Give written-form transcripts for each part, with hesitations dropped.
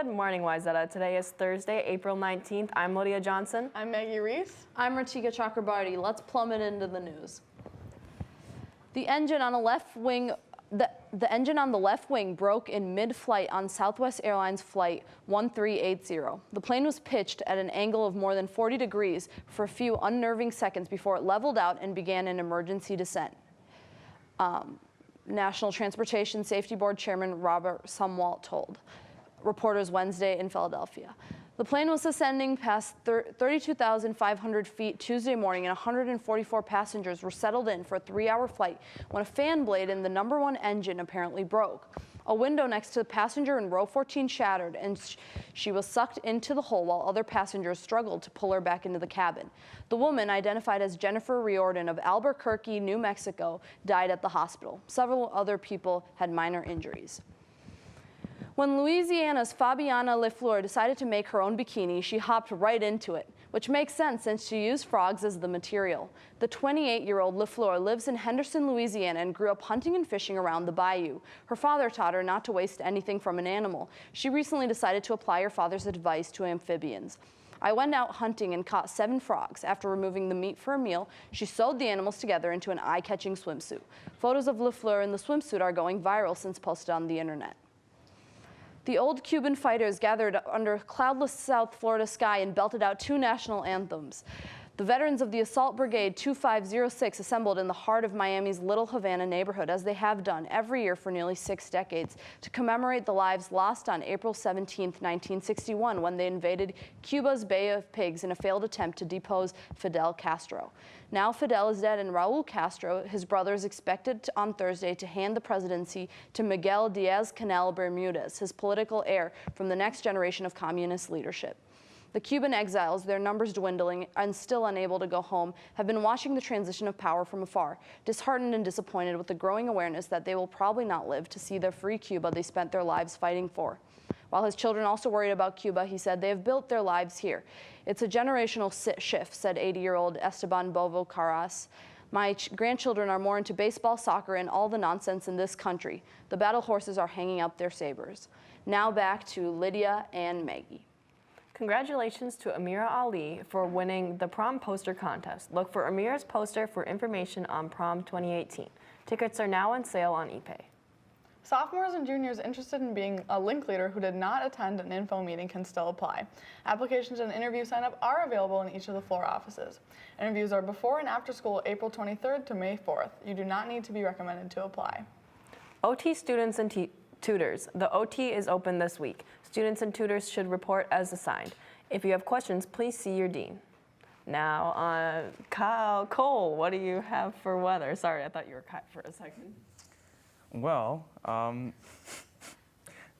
Good morning, Wayzata. Today is Thursday, April 19th. I'm Lydia Johnson. I'm Maggie Reese. I'm Ratika Chakrabarty. Let's plummet into the news. The engine on the left wing broke in mid-flight on Southwest Airlines Flight 1380. The plane was pitched at an angle of more than 40 degrees for a few unnerving seconds before it leveled out and began an emergency descent. National Transportation Safety Board Chairman Robert Sumwalt told reporters Wednesday in Philadelphia. The plane was ascending past 32,500 feet Tuesday morning, and 144 passengers were settled in for a 3-hour flight when a fan blade in the number 1 engine apparently broke. A window next to the passenger in row 14 shattered, and she was sucked into the hole while other passengers struggled to pull her back into the cabin. The woman, identified as Jennifer Riordan of Albuquerque, New Mexico, died at the hospital. Several other people had minor injuries. When Louisiana's Fabiana LeFleur decided to make her own bikini, she hopped right into it, which makes sense since she used frogs as the material. The 28-year-old LeFleur lives in Henderson, Louisiana, and grew up hunting and fishing around the bayou. Her father taught her not to waste anything from an animal. She recently decided to apply her father's advice to amphibians. I went out hunting and caught 7 frogs. After removing the meat for a meal, she sewed the animals together into an eye-catching swimsuit. Photos of LeFleur in the swimsuit are going viral since posted on the internet. The old Cuban fighters gathered under cloudless South Florida sky and belted out 2 national anthems. The veterans of the Assault Brigade 2506 assembled in the heart of Miami's Little Havana neighborhood, as they have done every year for nearly 6 decades, to commemorate the lives lost on April 17, 1961, when they invaded Cuba's Bay of Pigs in a failed attempt to depose Fidel Castro. Now Fidel is dead, and Raul Castro, his brother, is expected on Thursday to hand the presidency to Miguel Diaz-Canel Bermudez, his political heir from the next generation of communist leadership. The Cuban exiles, their numbers dwindling and still unable to go home, have been watching the transition of power from afar, disheartened and disappointed with the growing awareness that they will probably not live to see the free Cuba they spent their lives fighting for. While his children also worried about Cuba, he said they have built their lives here. It's a generational shift, said 80-year-old Esteban Bovo Caras. My grandchildren are more into baseball, soccer, and all the nonsense in this country. The battle horses are hanging up their sabers. Now back to Lydia and Maggie. Congratulations to Amira Ali for winning the prom poster contest. Look for Amira's poster for information on prom 2018. Tickets are now on sale on ePay. Sophomores and juniors interested in being a link leader who did not attend an info meeting can still apply. Applications and interview sign-up are available in each of the floor offices. Interviews are before and after school April 23rd to May 4th. You do not need to be recommended to apply. OT students and tutors. The OT is open this week. Students and tutors should report as assigned. If you have questions, please see your dean. Now, Cole, what do you have for weather? Sorry, I thought you were cut for a second. Well,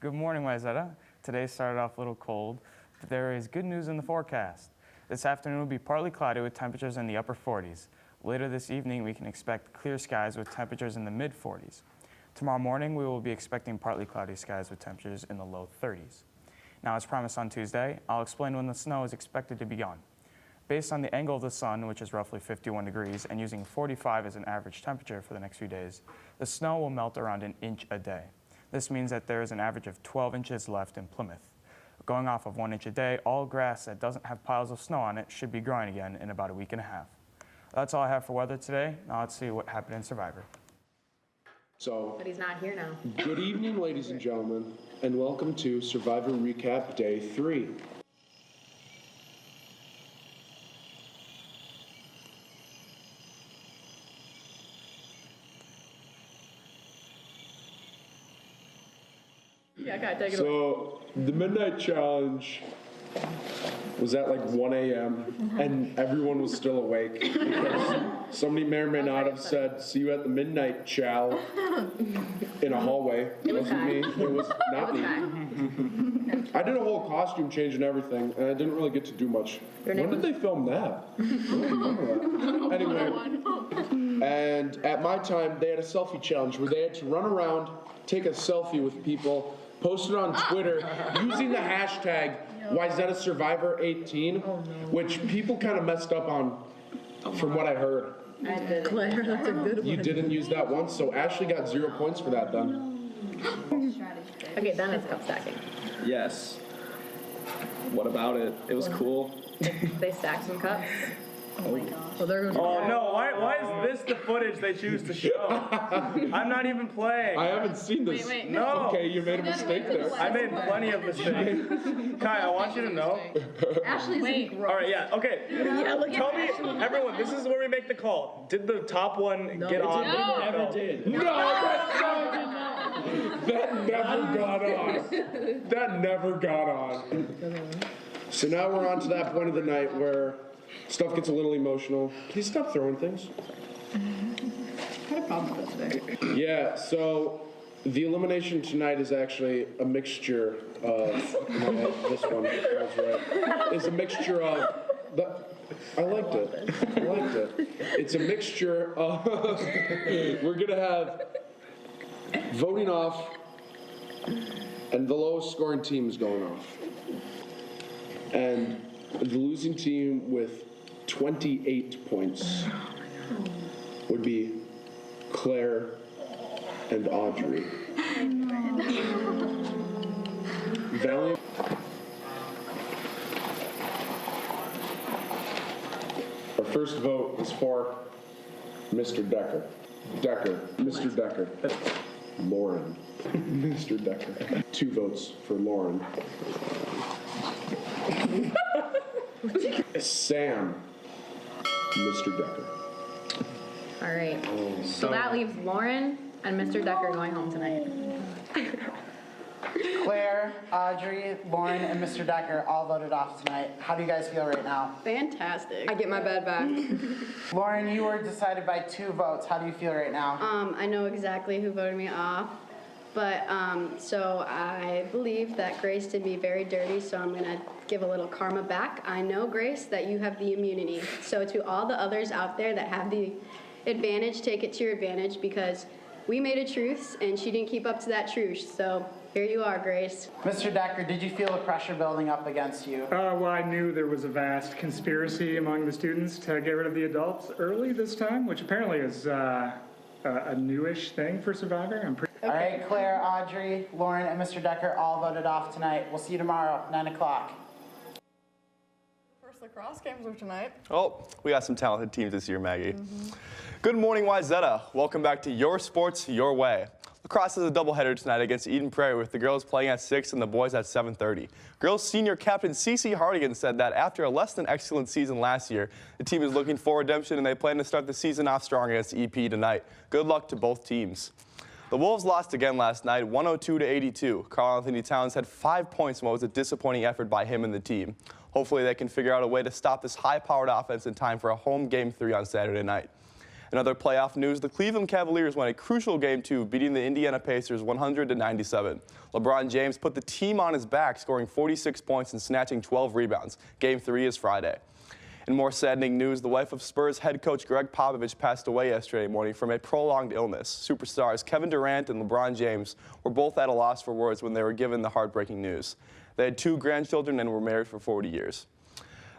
good morning, Wayzata. Today started off a little cold, but there is good news in the forecast. This afternoon will be partly cloudy with temperatures in the upper 40s. Later this evening, we can expect clear skies with temperatures in the mid-40s. Tomorrow morning, we will be expecting partly cloudy skies with temperatures in the low 30s. Now, as promised on Tuesday, I'll explain when the snow is expected to be gone. Based on the angle of the sun, which is roughly 51 degrees, and using 45 as an average temperature for the next few days, the snow will melt around 1 inch a day. This means that there is an average of 12 inches left in Plymouth. Going off of 1 inch a day, all grass that doesn't have piles of snow on it should be growing again in about a week and a half. That's all I have for weather today. Now let's see what happened in Survivor. But he's not here now. Good evening, ladies and gentlemen, and welcome to Survivor Recap Day 3. Yeah, okay, take it away. So, the Midnight Challenge was at like 1 a.m. and everyone was still awake because somebody may or may not have said, "See you at the Midnight Chow" in a hallway. It wasn't me. It was not me. I did a whole costume change and everything, and I didn't really get to do much. When did they film that? I don't remember that. Anyway, and at my time, they had a selfie challenge where they had to run around, take a selfie with people, post it on Twitter using the hashtag Wayzata Survivor 18, which people kind of messed up on, from what I heard. Claire, that's a good one. You didn't use that once, so Ashley got 0 points for that then. Okay, then it's cup stacking. Yes. What about it? It was cool. They stacked some cups. Well, there goes. Oh no, why is this the footage they choose to show? I'm not even playing. I haven't seen this. No. Okay, you made a mistake there. I made plenty of mistakes. Kai, I want you to know. Ashley's gross. All right, yeah, okay. Tell me, everyone, this is where we make the call. Did the top one get on? No. Never did. No, that never got on. That never got on. So now we're on to that point of the night where stuff gets a little emotional. Can you stop throwing things? I had a problem with it today. Yeah, so the elimination tonight is actually a mixture of, this one, that's right, is a mixture of, I liked it. It's a mixture of, we're gonna have voting off and the lowest scoring team is going off. And the losing team with 28 points would be Claire and Audrey. Valiant. Our first vote is for Mr. Decker. Mr. Decker. Lauren. Mr. Decker. 2 votes for Lauren. Sam. Mr. Decker. All right. So that leaves Lauren and Mr. Decker going home tonight. Claire, Audrey, Lauren, and Mr. Decker all voted off tonight. How do you guys feel right now? Fantastic. I get my bed back. Lauren, you were decided by 2 votes. How do you feel right now? I know exactly who voted me off, but so I believe that Grace did me very dirty, so I'm gonna give a little karma back. I know, Grace, that you have the immunity. So to all the others out there that have the advantage, take it to your advantage, because we made a truce and she didn't keep up to that truce. So here you are, Grace. Mr. Decker, did you feel the pressure building up against you? Well, I knew there was a vast conspiracy among the students to get rid of the adults early this time, which apparently is a newish thing for Survivor. All right, Claire, Audrey, Lauren, and Mr. Decker all voted off tonight. We'll see you tomorrow, 9 o'clock. First lacrosse games are tonight. Oh, we got some talented teams this year, Maggie. Good morning, Wayzata. Welcome back to Your Sports Your Way. Lacrosse is a doubleheader tonight against Eden Prairie, with the girls playing at 6 and the boys at 7:30. Girls senior captain Cece Hardigan said that after a less than excellent season last year, the team is looking for redemption and they plan to start the season off strong against EP tonight. Good luck to both teams. The Wolves lost again last night, 102-82. Carl Anthony Towns had 5 points and what was a disappointing effort by him and the team. Hopefully they can figure out a way to stop this high-powered offense in time for a home Game 3 on Saturday night. In other playoff news, the Cleveland Cavaliers won a crucial Game 2, beating the Indiana Pacers 100-97. LeBron James put the team on his back, scoring 46 points and snatching 12 rebounds. Game 3 is Friday. In more saddening news, the wife of Spurs head coach Greg Popovich passed away yesterday morning from a prolonged illness. Superstars Kevin Durant and LeBron James were both at a loss for words when they were given the heartbreaking news. They had 2 grandchildren and were married for 40 years.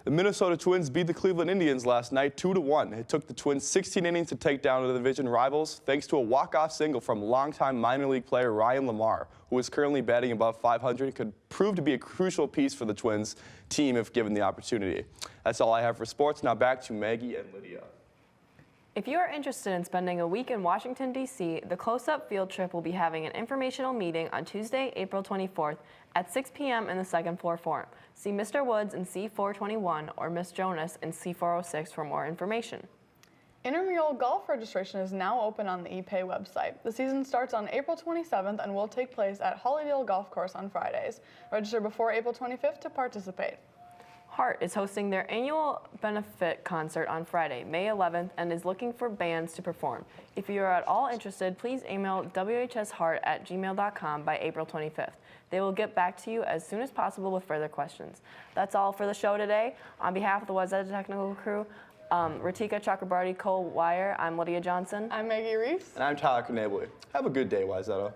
The Minnesota Twins beat the Cleveland Indians last night 2-1. It took the Twins 16 innings to take down the division rivals, thanks to a walk-off single from longtime minor league player Ryan Lamar, who is currently batting above 500 and could prove to be a crucial piece for the Twins team if given the opportunity. That's all I have for sports. Now back to Maggie and Lydia. If you are interested in spending a week in Washington, D.C., the Close Up Field Trip will be having an informational meeting on Tuesday, April 24th at 6 p.m. in the second floor forum. See Mr. Woods in C421 or Miss Jonas in C406 for more information. Intramural golf registration is now open on the ePay website. The season starts on April 27th and will take place at Hollydale Golf Course on Fridays. Register before April 25th to participate. Hart is hosting their annual benefit concert on Friday, May 11th, and is looking for bands to perform. If you are at all interested, please email whshart@gmail.com by April 25th. They will get back to you as soon as possible with further questions. That's all for the show today. On behalf of the Wayzata technical crew, Ratika Chakrabarty, Cole Wire, I'm Lydia Johnson. I'm Maggie Reese. And I'm Tyler Knably. Have a good day, Wayzata.